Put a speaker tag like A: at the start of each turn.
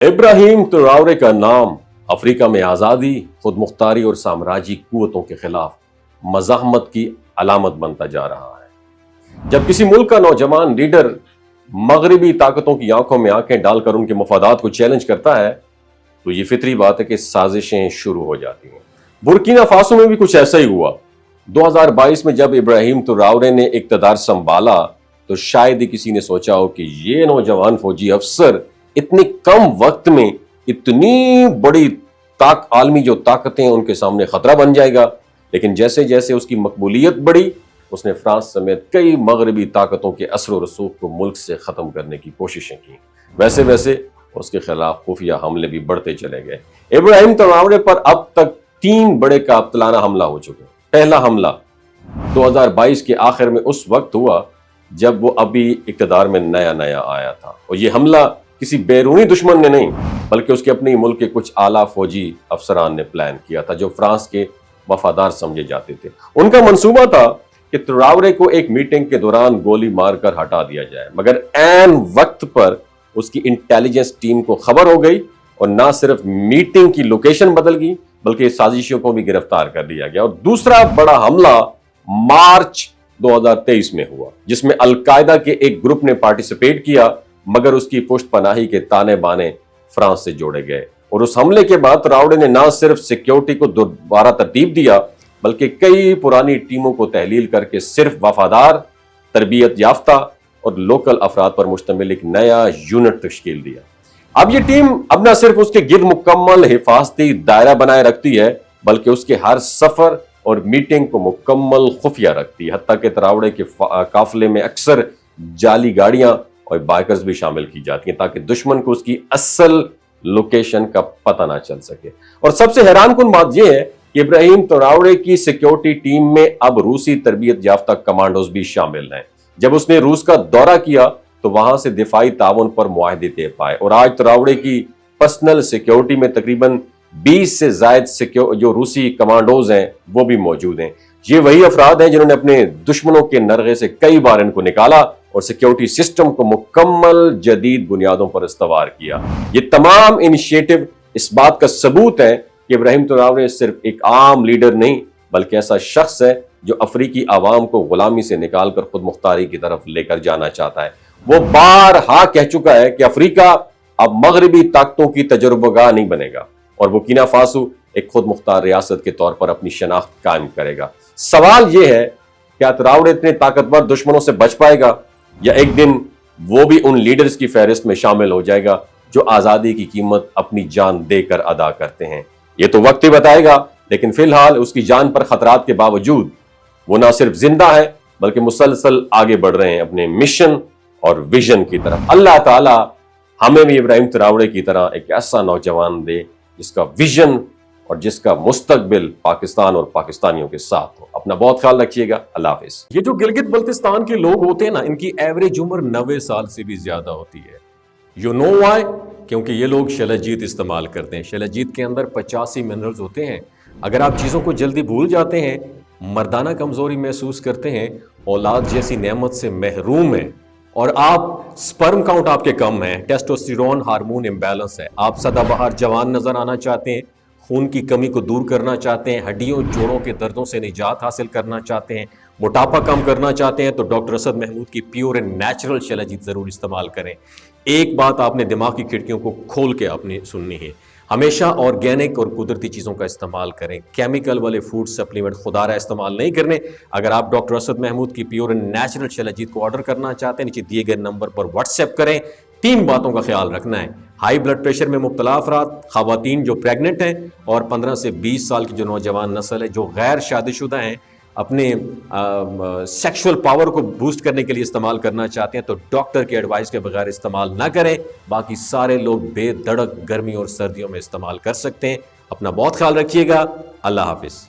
A: Ibrahim Traore का नाम Africa में आज़ादी, खुद मुख्तारी और साम्राज्यी कुव्वतों के खिलाफ मज़ाहमत की अलामत बनता जा रहा है। जब किसी मुल्क का नौजवान लीडर मगरबी ताकतों की आंखों में आंखें डालकर उनके मफादात को चैलेंज करता है तो ये फितरी बात है कि साजिशें शुरू हो जाती हैं। बुर्किना फासो में भी कुछ ऐसा ही हुआ। 2022 में जब इब्राहिम ट्राओरे ने इक़्तिदार संभाला तो शायद ही किसी ने सोचा हो कि ये नौजवान फौजी अफसर इतने कम वक्त में इतनी बड़ी आलमी जो ताकतें हैं उनके सामने खतरा बन जाएगा। लेकिन जैसे जैसे उसकी मकबूलियत बढ़ी, उसने फ्रांस समेत कई मगरबी ताकतों के असर और रसूख को मुल्क से खत्म करने की कोशिशें की। वैसे वैसे उसके खिलाफ खुफिया हमले भी बढ़ते चले गए। इब्राहिम ट्राओरे पर अब तक 3 बड़े कातिलाना हमला हो चुके हैं। पहला हमला 2022 के आखिर में उस वक्त हुआ जब वो अभी इक़्तिदार में नया नया आया था, और ये हमला किसी बैरूनी दुश्मन ने नहीं बल्कि उसके अपने मुल्क के कुछ आला फौजी अफसरान ने प्लान किया था जो फ्रांस के वफादार समझे जाते थे। उनका मंसूबा था कि ट्राओरे को एक मीटिंग के दौरान गोली मारकर हटा दिया जाए, मगर ऐन वक्त पर उसकी इंटेलिजेंस टीम को खबर हो गई और ना सिर्फ मीटिंग की लोकेशन बदल गई बल्कि साजिशों को भी गिरफ्तार कर लिया गया। और दूसरा बड़ा हमला मार्च 2023 में हुआ जिसमें अलकायदा के एक ग्रुप ने पार्टिसिपेट किया, मगर उसकी पुष्टपनाही के ताने बाने फ्रांस से जोड़े गए। और उस हमले के बाद ट्राओरे ने न सिर्फ सिक्योरिटी को दोबारा तरतीब दिया बल्कि कई पुरानी टीमों को तहलील करके सिर्फ वफादार, तरबियत याफ्ता और लोकल अफराद पर मुश्तमिल एक नया यूनिट तश्कील दिया। अब ये टीम अब न सिर्फ उसके गिर्द मुकम्मल हिफाजती दायरा बनाए रखती है बल्कि उसके हर सफर और मीटिंग को मुकम्मल खुफिया रखती है। हत्ता के ट्राओरे के काफिले में अक्सर जाली गाड़ियां और बाइकर्स भी शामिल की जाती हैं ताकि दुश्मन को उसकी असल लोकेशन का पता ना चल सके। और सबसे हैरानकुन बात यह है कि इब्राहिम ट्राओरे की सिक्योरिटी टीम में अब रूसी तरबियत याफ्ता कमांडोज भी शामिल हैं। जब उसने रूस का दौरा किया तो वहां से दिफाई ताउन पर मुआहदे तय पाए और आज ट्राओरे की पर्सनल सिक्योरिटी में तकरीबन 20 से जायद जो रूसी कमांडोज हैं वो भी मौजूद हैं। ये वही अफराद हैं जिन्होंने अपने दुश्मनों के नरगे से कई बार इनको निकाला और सिक्योरिटी सिस्टम को मुकम्मल जदीद बुनियादों पर इस्तवार किया। ये तमाम इनिशिएटिव इस बात का सबूत है कि इब्राहिम ट्राओरे सिर्फ एक आम लीडर नहीं बल्कि ऐसा शख्स है जो अफ्रीकी आवाम को गुलामी से निकालकर खुद मुख्तारी की तरफ लेकर जाना चाहता है। वो बारहा कह चुका है कि अफ्रीका अब मगरबी ताकतों की तजुर्बागाह नहीं बनेगा और बुर्किना फासो एक खुद मुख्तार रियासत के तौर पर अपनी शनाख्त कायम करेगा। सवाल यह है, क्या ट्राओरे इतने ताकतवर दुश्मनों से बच पाएगा या एक दिन वो भी उन लीडर्स की फहरिस्त में शामिल हो जाएगा जो आजादी की कीमत अपनी जान देकर अदा करते हैं? ये तो वक्त ही बताएगा, लेकिन फिलहाल उसकी जान पर खतरात के बावजूद वो ना सिर्फ जिंदा है बल्कि मुसलसल आगे बढ़ रहे हैं अपने मिशन और विजन की तरफ। अल्लाह ताला हमें भी इब्राहिम ट्राओरे की तरह एक ऐसा नौजवान दे जिसका विजन और जिसका मुस्तकबिल पाकिस्तान और पाकिस्तानियों के साथ हो। अपना बहुत ख्याल रखिएगा। अल्लाह हाफिज।
B: ये जो गिलगित बल्तिस्तान के लोग होते हैं ना, इनकी एवरेज उम्र 90 साल से भी ज्यादा होती है। You know why? क्योंकि ये लोग शलजीत इस्तेमाल करते हैं। शलजीत के अंदर 85 मिनरल्स होते हैं। अगर आप चीज़ों को जल्दी भूल जाते हैं, मर्दाना कमजोरी महसूस करते हैं, औलाद जैसी नेमत से महरूम है और आप स्पर्म काउंट आपके कम है, टेस्टोस्टेरोन हार्मोन इम्बैलेंस है, आप सदाबहार जवान नजर आना चाहते हैं, खून की कमी को दूर करना चाहते हैं, हड्डियों जोड़ों के दर्दों से निजात हासिल करना चाहते हैं, मोटापा कम करना चाहते हैं, तो डॉक्टर असद महमूद की प्योर एंड नेचुरल शलजीत ज़रूर इस्तेमाल करें। एक बात आपने दिमाग की खिड़कियों को खोल के आपने सुननी है, हमेशा ऑर्गेनिक और कुदरती चीज़ों का इस्तेमाल करें। केमिकल वाले फूड सप्लीमेंट खुदारा इस्तेमाल नहीं करने। अगर आप डॉक्टर असद महमूद की प्योर एंड नेचुरल शलजीत को ऑर्डर करना चाहते हैं, नीचे दिए गए नंबर पर व्हाट्सएप करें। 3 बातों का ख्याल रखना है, हाई ब्लड प्रेशर में मुब्तला अफराद, खवातीन जो प्रेग्नेंट हैं और 15 से 20 साल की जो नौजवान नस्ल है जो गैर शादीशुदा हैं, अपने सेक्सुअल पावर को बूस्ट करने के लिए इस्तेमाल करना चाहते हैं तो डॉक्टर की एडवाइस के बगैर इस्तेमाल ना करें। बाकी सारे लोग बेधड़क गर्मी और सर्दियों में इस्तेमाल कर सकते हैं। अपना बहुत ख्याल रखिएगा। अल्लाह हाफिज।